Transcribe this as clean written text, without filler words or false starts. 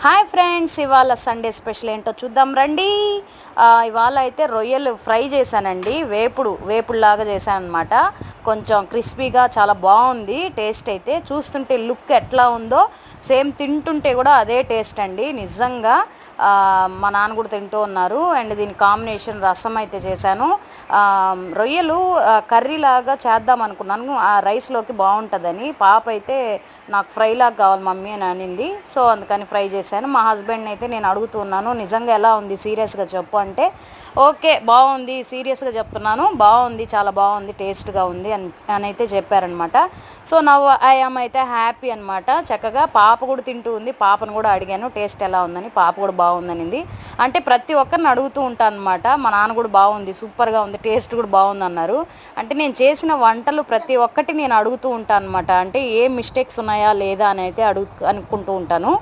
Hi friends, ఇవాళ Sunday special ఏంటో చూద్దాం రండి. ఇవాళ అయితే రొయ్యలు ఫ్రై చేశానండి. వేపుడులాగా చేశాను అనమాట. కొంచెం క్రిస్పీగా చాలా బాగుంది. టేస్ట్ అయితే చూస్తుంటే లుక్ ఎట్లా ఉందో సేమ్ తింటుంటే కూడా అదే టేస్ట్ అండి నిజంగా. మా నాన్న కూడా తింటూ ఉన్నారు. అండ్ దీని కాంబినేషన్ రసం అయితే చేశాను. రొయ్యలు కర్రీలాగా చేద్దాం అనుకున్నాను, ఆ రైస్లోకి బాగుంటుందని. పాప అయితే నాకు ఫ్రైలాగా కావాలి మమ్మీ అని అనింది. సో అందుకని ఫ్రై చేశాను. మా హస్బెండ్ని అయితే నేను అడుగుతున్నాను, నిజంగా ఎలా ఉంది సీరియస్గా చెప్పు అంటే, ఓకే బాగుంది, సీరియస్గా చెప్తున్నాను, బాగుంది, చాలా బాగుంది, టేస్ట్గా ఉంది అని అయితే చెప్పారనమాట. సో నవ్వు ఐఎమ్ అయితే హ్యాపీ అనమాట. చక్కగా పాప కూడా తింటూ ఉంది. పాపను కూడా అడిగాను టేస్ట్ ఎలా ఉందని. పాప కూడా బాగుందనింది. అంటే ప్రతి ఒక్కరిని అడుగుతూ ఉంటాను అనమాట. మా నాన్న కూడా బాగుంది, సూపర్గా ఉంది, టేస్ట్ కూడా బాగుంది అన్నారు. అంటే నేను చేసిన వంటలు ప్రతి ఒక్కటి నేను అడుగుతూ ఉంటాను అనమాట. అంటే ఏ మిస్టేక్స్ ఉన్నాయా లేదా అని అయితే అనుకుంటూ ఉంటాను.